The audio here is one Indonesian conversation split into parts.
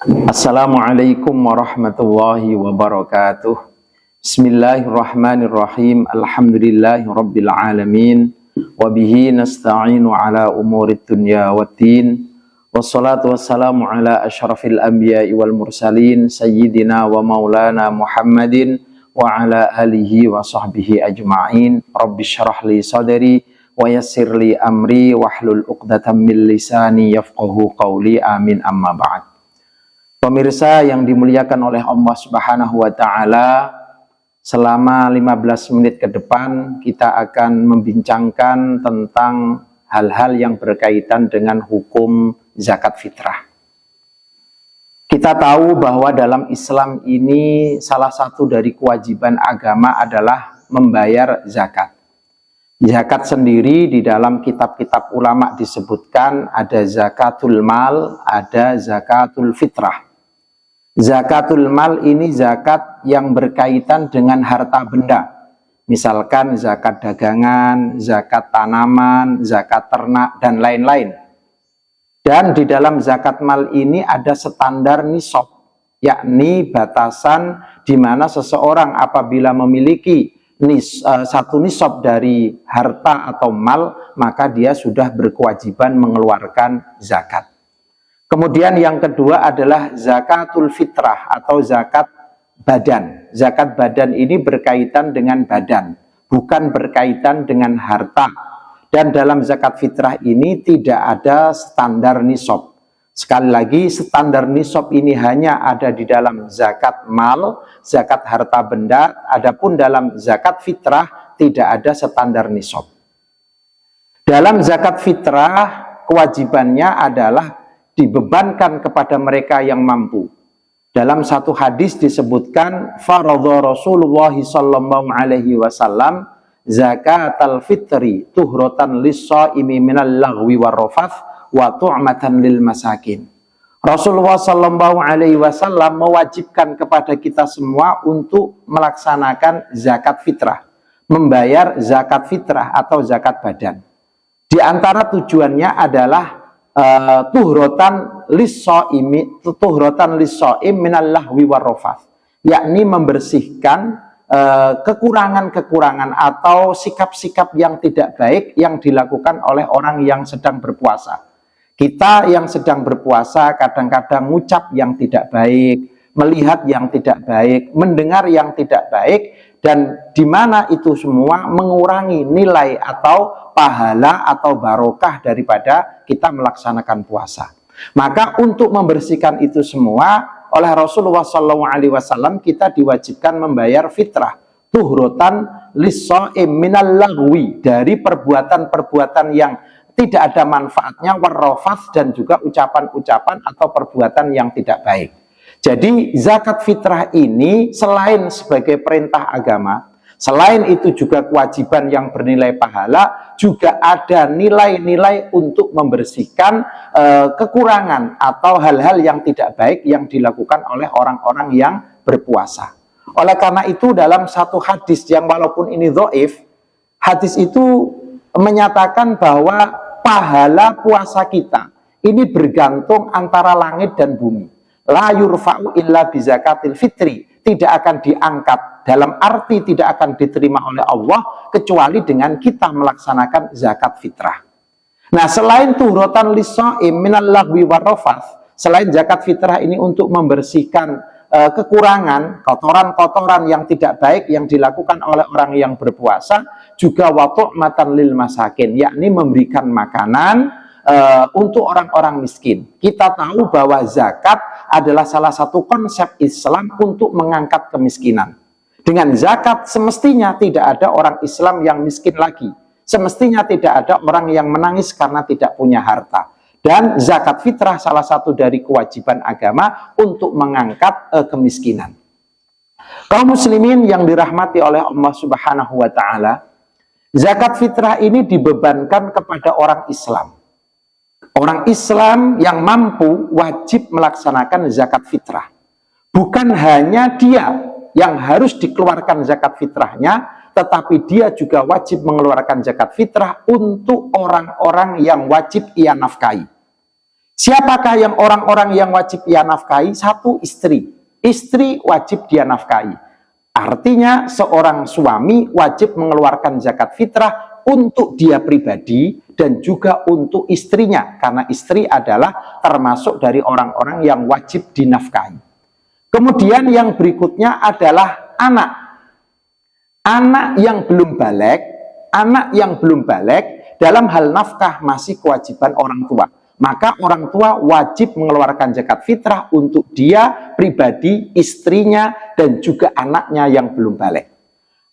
Assalamualaikum warahmatullahi wabarakatuh. Bismillahirrahmanirrahim. Alhamdulillahi rabbil alamin. Wabihi nasta'inu ala umurid dunya waddin. Wassalatu wassalamu ala asyrafil anbiya'i wal mursalin sayyidina wa maulana Muhammadin wa ala alihi wa sahbihi ajma'in. Rabbi syrah li sadri wa yassir li amri wahlul uqdatam min lisani yafqahu qawli. Amin, amma ba'd. Pemirsa yang dimuliakan oleh Allah Subhanahu wa Ta'ala, selama 15 menit ke depan kita akan membincangkan tentang hal-hal yang berkaitan dengan hukum zakat fitrah. Kita tahu bahwa dalam Islam ini salah satu dari kewajiban agama adalah membayar zakat. Zakat sendiri di dalam kitab-kitab ulama disebutkan ada zakatul mal, ada zakatul fitrah. Zakatul mal ini zakat yang berkaitan dengan harta benda. Misalkan zakat dagangan, zakat tanaman, zakat ternak, dan lain-lain. Dan di dalam zakat mal ini ada standar nisab, yakni batasan di mana seseorang apabila memiliki satu nisab dari harta atau mal, maka dia sudah berkewajiban mengeluarkan zakat. Kemudian yang kedua adalah zakatul fitrah atau zakat badan. Zakat badan ini berkaitan dengan badan, bukan berkaitan dengan harta. Dan dalam zakat fitrah ini tidak ada standar nisab. Sekali lagi, standar nisab ini hanya ada di dalam zakat mal, zakat harta benda. Adapun dalam zakat fitrah tidak ada standar nisab. Dalam zakat fitrah kewajibannya adalah dibebankan kepada mereka yang mampu. Dalam satu hadis disebutkan faradha Rasulullah sallallahu alaihi wasallam zakatal fitri tuhratan lis-shaimi minal laghwi warrafath wa tu'matan lil masakin. Rasulullah sallallahu alaihi wasallam mewajibkan kepada kita semua untuk melaksanakan zakat fitrah, membayar zakat fitrah atau zakat badan. Di antara tujuannya adalah tuhrotan lis-shaim minal lahwi warrafath, yakni membersihkan kekurangan-kekurangan atau sikap-sikap yang tidak baik yang dilakukan oleh orang yang sedang berpuasa. Kita yang sedang berpuasa kadang-kadang mengucap yang tidak baik, melihat yang tidak baik, mendengar yang tidak baik, dan di mana itu semua mengurangi nilai atau pahala atau barokah daripada kita melaksanakan puasa. Maka untuk membersihkan itu semua, oleh Rasulullah SAW kita diwajibkan membayar fitrah, tuhrotan lis-shaim minal lagwi, dari perbuatan-perbuatan yang tidak ada manfaatnya, warrafath, dan juga ucapan-ucapan atau perbuatan yang tidak baik. Jadi zakat fitrah ini selain sebagai perintah agama, selain itu juga kewajiban yang bernilai pahala, juga ada nilai-nilai untuk membersihkan kekurangan atau hal-hal yang tidak baik yang dilakukan oleh orang-orang yang berpuasa. Oleh karena itu dalam satu hadis yang walaupun ini dhaif, hadis itu menyatakan bahwa pahala puasa kita ini bergantung antara langit dan bumi. La yurfa'u illa bizakatil fitri, tidak akan diangkat, dalam arti tidak akan diterima oleh Allah kecuali dengan kita melaksanakan zakat fitrah. Nah, selain tuhrotan lis-shaim minal lagwi warrafath, selain zakat fitrah ini untuk membersihkan kekurangan, kotoran-kotoran yang tidak baik yang dilakukan oleh orang yang berpuasa, juga wa tu'matan lil masakin, yakni memberikan makanan untuk orang-orang miskin. Kita tahu bahwa zakat adalah salah satu konsep Islam untuk mengangkat kemiskinan. Dengan zakat semestinya tidak ada orang Islam yang miskin lagi. Semestinya tidak ada orang yang menangis karena tidak punya harta. Dan zakat fitrah salah satu dari kewajiban agama untuk mengangkat kemiskinan. Kaum muslimin yang dirahmati oleh Allah Subhanahu wa Ta'ala, zakat fitrah ini dibebankan kepada orang Islam. Orang Islam yang mampu wajib melaksanakan zakat fitrah. Bukan hanya dia yang harus dikeluarkan zakat fitrahnya, tetapi dia juga wajib mengeluarkan zakat fitrah untuk orang-orang yang wajib ia nafkahi. Siapakah yang orang-orang yang wajib ia nafkahi? Satu, istri. Istri wajib dia nafkahi. Artinya seorang suami wajib mengeluarkan zakat fitrah untuk dia pribadi dan juga untuk istrinya, karena istri adalah termasuk dari orang-orang yang wajib dinafkahi. Kemudian yang berikutnya adalah anak. Anak yang belum balik, anak yang belum balik dalam hal nafkah masih kewajiban orang tua. Maka orang tua wajib mengeluarkan zakat fitrah untuk dia pribadi, istrinya, dan juga anaknya yang belum balik.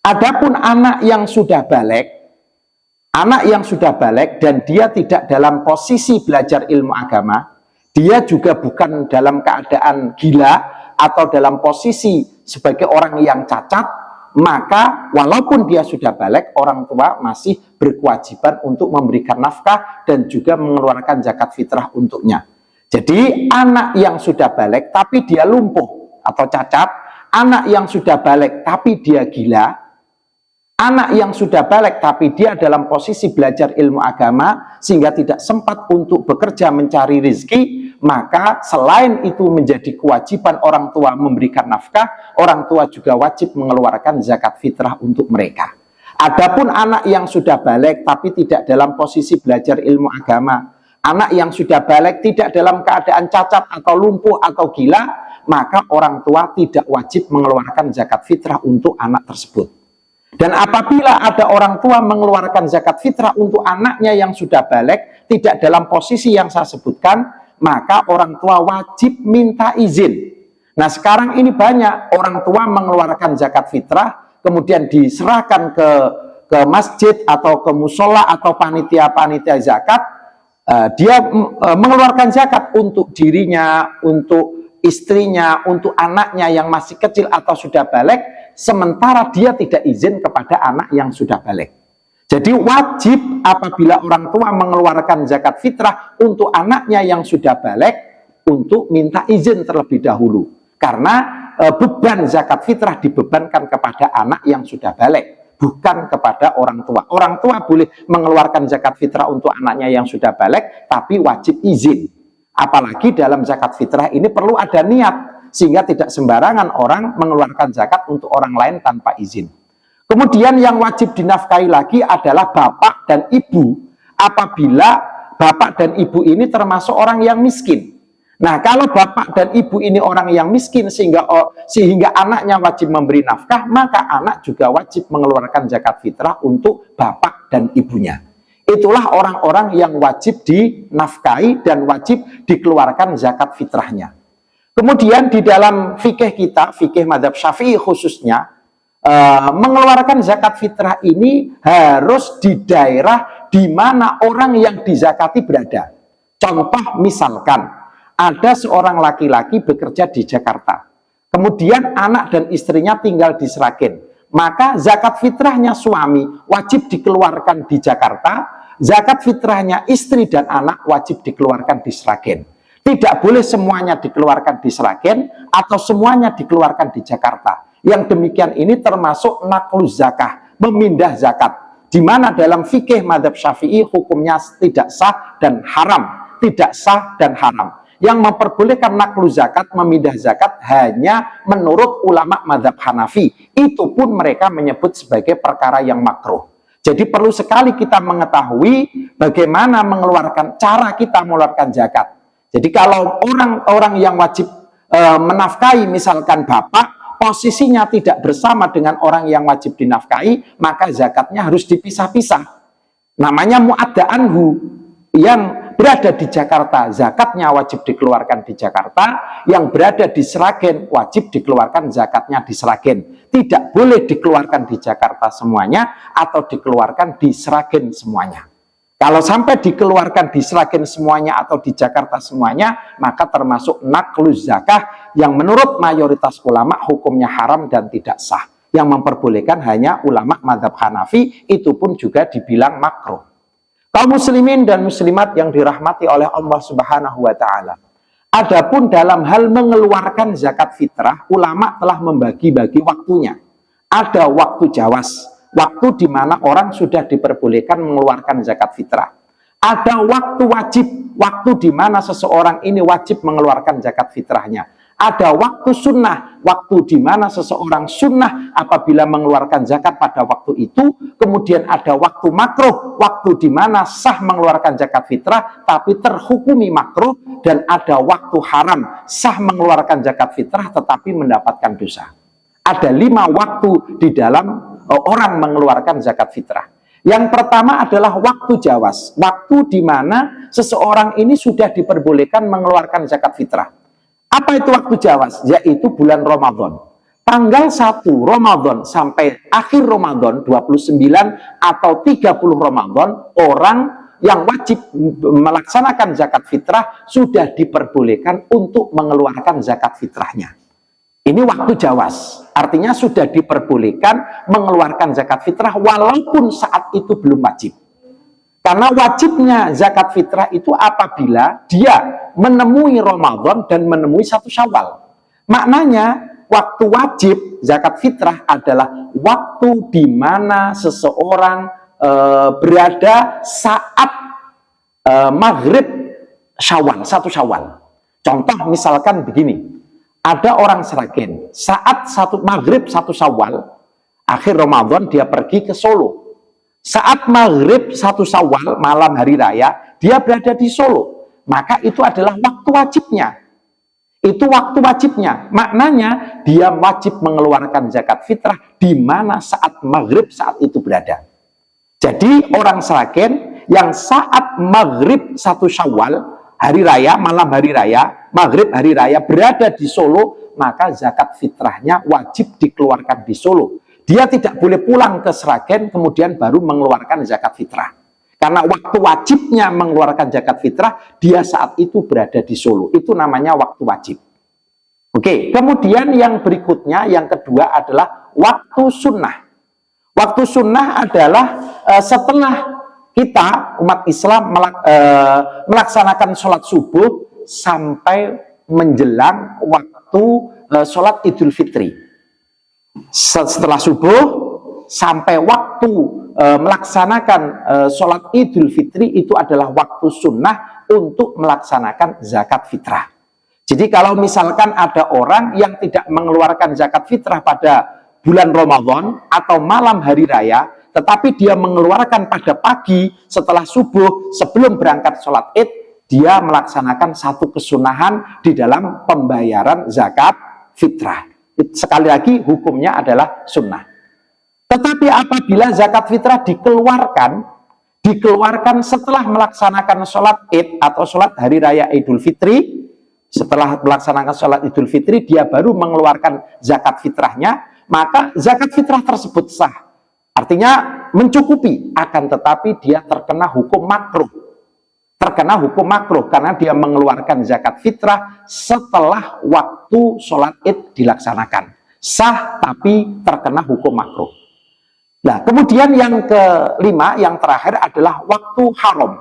Adapun anak yang sudah balik dan dia tidak dalam posisi belajar ilmu agama, dia juga bukan dalam keadaan gila atau dalam posisi sebagai orang yang cacat, maka walaupun dia sudah balik, orang tua masih berkewajiban untuk memberikan nafkah dan juga mengeluarkan zakat fitrah untuknya. Jadi anak yang sudah balik tapi dia lumpuh atau cacat, anak yang sudah balik tapi dia gila, anak yang sudah balik tapi dia dalam posisi belajar ilmu agama sehingga tidak sempat untuk bekerja mencari rezeki, maka selain itu menjadi kewajiban orang tua memberikan nafkah, orang tua juga wajib mengeluarkan zakat fitrah untuk mereka. Adapun anak yang sudah balik tapi tidak dalam posisi belajar ilmu agama, anak yang sudah balik tidak dalam keadaan cacat atau lumpuh atau gila, maka orang tua tidak wajib mengeluarkan zakat fitrah untuk anak tersebut. Dan apabila ada orang tua mengeluarkan zakat fitrah untuk anaknya yang sudah balik tidak dalam posisi yang saya sebutkan, maka orang tua wajib minta izin. Nah, sekarang ini banyak orang tua mengeluarkan zakat fitrah, kemudian diserahkan ke masjid atau ke musola atau panitia-panitia zakat. Dia mengeluarkan zakat untuk dirinya, untuk istrinya, untuk anaknya yang masih kecil atau sudah balik, sementara dia tidak izin kepada anak yang sudah balik. Jadi wajib apabila orang tua mengeluarkan zakat fitrah untuk anaknya yang sudah balik untuk minta izin terlebih dahulu. Karena beban zakat fitrah dibebankan kepada anak yang sudah balik, bukan kepada orang tua. Orang tua boleh mengeluarkan zakat fitrah untuk anaknya yang sudah balik, tapi wajib izin. Apalagi dalam zakat fitrah ini perlu ada niat, sehingga tidak sembarangan orang mengeluarkan zakat untuk orang lain tanpa izin. Kemudian yang wajib dinafkahi lagi adalah bapak dan ibu, apabila bapak dan ibu ini termasuk orang yang miskin. Nah, kalau bapak dan ibu ini orang yang miskin sehingga anaknya wajib memberi nafkah, maka anak juga wajib mengeluarkan zakat fitrah untuk bapak dan ibunya. Itulah orang-orang yang wajib dinafkahi dan wajib dikeluarkan zakat fitrahnya. Kemudian di dalam fikih kita, fikih mazhab Syafi'i khususnya, mengeluarkan zakat fitrah ini harus di daerah di mana orang yang dizakati berada. Contoh misalkan ada seorang laki-laki bekerja di Jakarta, kemudian anak dan istrinya tinggal di Sragen, maka zakat fitrahnya suami wajib dikeluarkan di Jakarta, zakat fitrahnya istri dan anak wajib dikeluarkan di Sragen. Tidak boleh semuanya dikeluarkan di Sragen atau semuanya dikeluarkan di Jakarta. Yang demikian ini termasuk nakluz zakah, memindah zakat, di mana dalam fikih mazhab Syafi'i hukumnya tidak sah dan haram, tidak sah dan haram. Yang memperbolehkan nakluz zakat, memindah zakat hanya menurut ulama mazhab Hanafi. Itu pun mereka menyebut sebagai perkara yang makruh. Jadi perlu sekali kita mengetahui bagaimana cara kita mengeluarkan zakat. Jadi kalau orang yang wajib menafkahi misalkan bapak, posisinya tidak bersama dengan orang yang wajib dinafkahi, maka zakatnya harus dipisah-pisah. Namanya mu'adda anhu, yang berada di Jakarta, zakatnya wajib dikeluarkan di Jakarta, yang berada di Sragen, wajib dikeluarkan zakatnya di Sragen. Tidak boleh dikeluarkan di Jakarta semuanya, atau dikeluarkan di Sragen semuanya. Kalau sampai dikeluarkan di Sragen semuanya atau di Jakarta semuanya, maka termasuk nakluz zakah yang menurut mayoritas ulama hukumnya haram dan tidak sah. Yang memperbolehkan hanya ulama mazhab Hanafi, itu pun juga dibilang makruh. Kaum muslimin dan muslimat yang dirahmati oleh Allah Subhanahu wa taala. Adapun dalam hal mengeluarkan zakat fitrah, ulama telah membagi-bagi waktunya. Ada waktu jawas, waktu di mana orang sudah diperbolehkan mengeluarkan zakat fitrah. Ada waktu wajib, waktu di mana seseorang ini wajib mengeluarkan zakat fitrahnya. Ada waktu sunnah, waktu di mana seseorang sunnah apabila mengeluarkan zakat pada waktu itu. Kemudian ada waktu makruh, waktu di mana sah mengeluarkan zakat fitrah tapi terhukumi makruh. Dan ada waktu haram, sah mengeluarkan zakat fitrah tetapi mendapatkan dosa. Ada 5 waktu di dalam orang mengeluarkan zakat fitrah. Yang pertama adalah waktu jawas, waktu di mana seseorang ini sudah diperbolehkan mengeluarkan zakat fitrah. Apa itu waktu jawas? Yaitu bulan Ramadan. Tanggal 1 Ramadan sampai akhir Ramadan 29 atau 30 Ramadan, orang yang wajib melaksanakan zakat fitrah sudah diperbolehkan untuk mengeluarkan zakat fitrahnya. Ini waktu jawas, artinya sudah diperbolehkan mengeluarkan zakat fitrah walaupun saat itu belum wajib. Karena wajibnya zakat fitrah itu apabila dia menemui Ramadan dan menemui 1 Syawal. Maknanya waktu wajib zakat fitrah adalah waktu di mana seseorang berada saat maghrib Syawal, 1 Syawal. Contoh misalkan begini. Ada orang Sragen, saat maghrib 1 Syawal, akhir Ramadan dia pergi ke Solo. Saat maghrib 1 Syawal, malam hari raya, dia berada di Solo. Maka itu adalah waktu wajibnya. Itu waktu wajibnya. Maknanya dia wajib mengeluarkan zakat fitrah di mana saat maghrib saat itu berada. Jadi orang Sragen yang saat maghrib 1 Syawal, hari raya, malam hari raya, maghrib hari raya berada di Solo, maka zakat fitrahnya wajib dikeluarkan di Solo. Dia tidak boleh pulang ke Sragen kemudian baru mengeluarkan zakat fitrah. Karena waktu wajibnya mengeluarkan zakat fitrah, dia saat itu berada di Solo. Itu namanya waktu wajib. Oke, kemudian yang berikutnya, yang kedua adalah waktu sunnah. Waktu sunnah adalah setelah kita umat Islam melaksanakan sholat subuh sampai menjelang waktu sholat Idul Fitri. Setelah subuh sampai waktu melaksanakan sholat Idul Fitri itu adalah waktu sunnah untuk melaksanakan zakat fitrah. Jadi kalau misalkan ada orang yang tidak mengeluarkan zakat fitrah pada bulan Ramadan atau malam hari raya, tetapi dia mengeluarkan pada pagi setelah subuh sebelum berangkat sholat id, dia melaksanakan satu kesunahan di dalam pembayaran zakat fitrah. Sekali lagi hukumnya adalah sunnah. Tetapi apabila zakat fitrah dikeluarkan setelah melaksanakan sholat id atau sholat hari raya Idul Fitri, setelah melaksanakan sholat Idul Fitri dia baru mengeluarkan zakat fitrahnya, maka zakat fitrah tersebut sah. Artinya mencukupi, akan tetapi dia terkena hukum makruh. Terkena hukum makruh karena dia mengeluarkan zakat fitrah setelah waktu sholat id dilaksanakan. Sah tapi terkena hukum makruh. Nah, kemudian yang kelima, yang terakhir adalah waktu haram.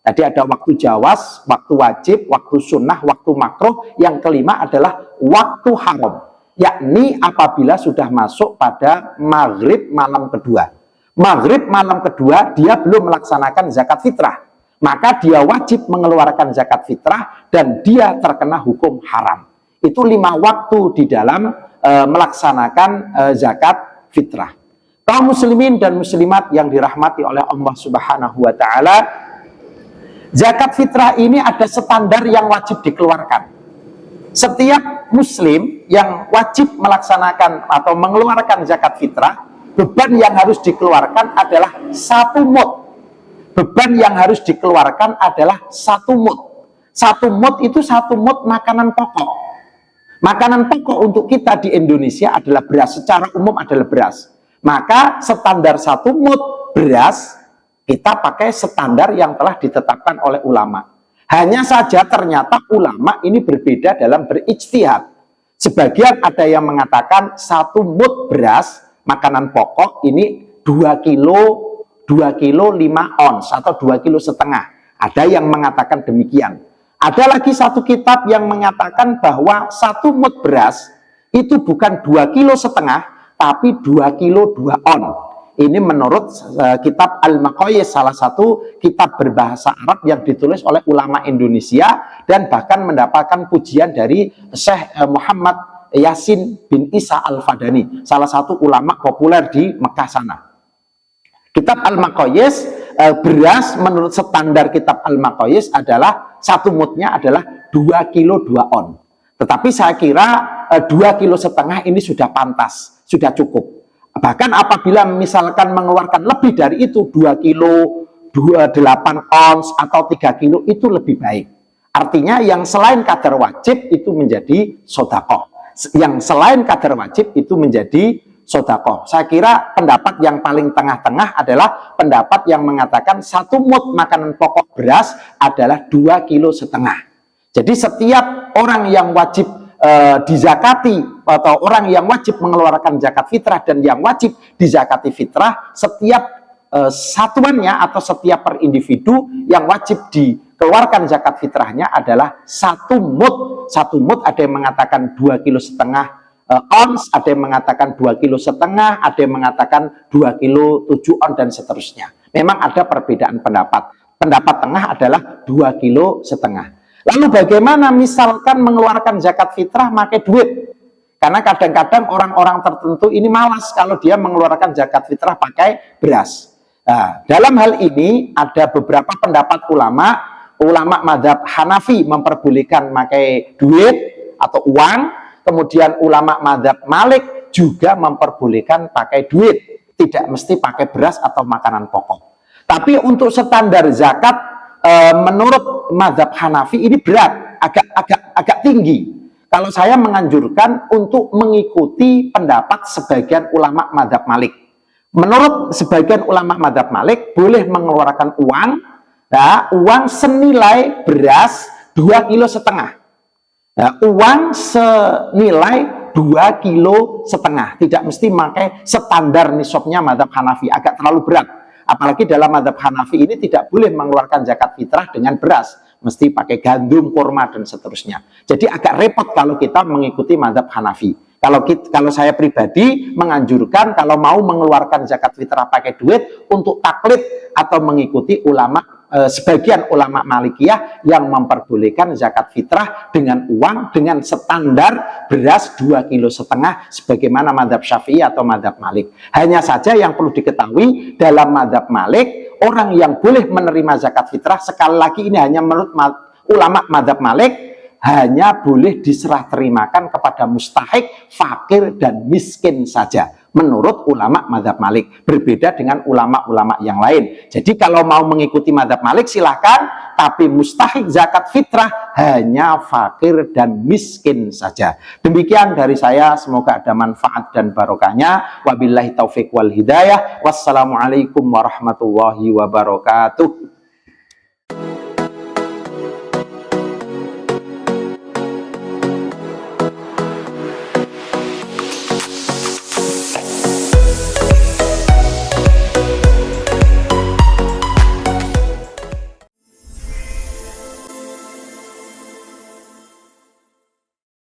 Tadi ada waktu jawas, waktu wajib, waktu sunnah, waktu makruh. Yang kelima adalah waktu haram. Yakni apabila sudah masuk pada maghrib malam kedua. Maghrib malam kedua dia belum melaksanakan zakat fitrah, maka dia wajib mengeluarkan zakat fitrah dan dia terkena hukum haram. Itu 5 waktu di dalam melaksanakan zakat fitrah. Kaum muslimin dan muslimat yang dirahmati oleh Allah Subhanahu wa taala, zakat fitrah ini ada standar yang wajib dikeluarkan. Setiap muslim yang wajib melaksanakan atau mengeluarkan zakat fitrah, beban yang harus dikeluarkan adalah 1 mud. Beban yang harus dikeluarkan adalah 1 mud. 1 mud itu 1 mud makanan pokok. Makanan pokok untuk kita di Indonesia adalah beras, secara umum adalah beras. Maka standar 1 mud beras, kita pakai standar yang telah ditetapkan oleh ulama. Hanya saja ternyata ulama ini berbeda dalam berijtihad. Sebagian ada yang mengatakan 1 mud beras, makanan pokok ini 2 kilo 5 ons atau 2,5 kilo. Ada yang mengatakan demikian. Ada lagi satu kitab yang mengatakan bahwa 1 mud beras itu bukan 2,5 kilo, tapi 2 kilo 2 on. Ini menurut kitab Al-Maqayis, salah satu kitab berbahasa Arab yang ditulis oleh ulama Indonesia dan bahkan mendapatkan pujian dari Syekh Muhammad Yasin bin Isa Al-Fadani, salah satu ulama populer di Mekah sana. Kitab Al-Maqayis, beras menurut standar kitab Al-Maqayis adalah satu mudnya adalah 2 kilo 2 on. Tetapi saya kira 2,5 kilo ini sudah pantas, sudah cukup. Bahkan apabila misalkan mengeluarkan lebih dari itu, 2 kilo, 8 ons, atau 3 kilo, itu lebih baik. Artinya yang selain kadar wajib itu menjadi sodakoh. Yang selain kadar wajib itu menjadi sodakoh. Saya kira pendapat yang paling tengah-tengah adalah pendapat yang mengatakan 1 mud makanan pokok beras adalah 2,5 kilo. Jadi setiap orang yang wajib dizakati atau orang yang wajib mengeluarkan zakat fitrah dan yang wajib dizakati fitrah, setiap satuannya atau setiap per individu yang wajib dikeluarkan zakat fitrahnya adalah 1 mud. 1 mud ada yang mengatakan 2,5 kilo ons, ada yang mengatakan 2,5 kilo, ada yang mengatakan 2 kilo 7 on dan seterusnya. Memang ada perbedaan pendapat. Pendapat tengah adalah 2,5 kilo. Lalu bagaimana misalkan mengeluarkan zakat fitrah pakai duit? Karena kadang-kadang orang-orang tertentu ini malas kalau dia mengeluarkan zakat fitrah pakai beras. Nah, dalam hal ini ada beberapa pendapat ulama mazhab Hanafi memperbolehkan pakai duit atau uang, kemudian ulama mazhab Malik juga memperbolehkan pakai duit, tidak mesti pakai beras atau makanan pokok. Tapi untuk standar zakat menurut mazhab Hanafi ini berat, agak tinggi. Kalau saya menganjurkan untuk mengikuti pendapat sebagian ulama mazhab Malik. Menurut sebagian ulama mazhab Malik boleh mengeluarkan uang, ya, uang senilai beras 2,5 kilo. Ya, uang senilai 2,5 kilo, tidak mesti pakai standar nisabnya mazhab Hanafi, agak terlalu berat. Apalagi dalam mazhab Hanafi ini tidak boleh mengeluarkan zakat fitrah dengan beras, mesti pakai gandum, kurma, dan seterusnya. Jadi agak repot kalau kita mengikuti mazhab Hanafi. Kalau saya pribadi menganjurkan kalau mau mengeluarkan zakat fitrah pakai duit untuk taklid atau mengikuti sebagian ulama Malikiyah yang memperbolehkan zakat fitrah dengan uang dengan standar beras 2,5 kilo sebagaimana mazhab Syafi'i atau mazhab Malik. Hanya saja yang perlu diketahui dalam mazhab Malik, orang yang boleh menerima zakat fitrah, sekali lagi ini hanya menurut ulama mazhab Malik, hanya boleh diserah terimakan kepada mustahik, fakir, dan miskin saja. Menurut ulama mazhab Malik, berbeda dengan ulama-ulama yang lain. Jadi kalau mau mengikuti mazhab Malik silahkan, tapi mustahik zakat fitrah hanya fakir dan miskin saja. Demikian dari saya, semoga ada manfaat dan barokahnya. Wabillahi taufiq wal hidayah. Wassalamualaikum warahmatullahi wabarakatuh.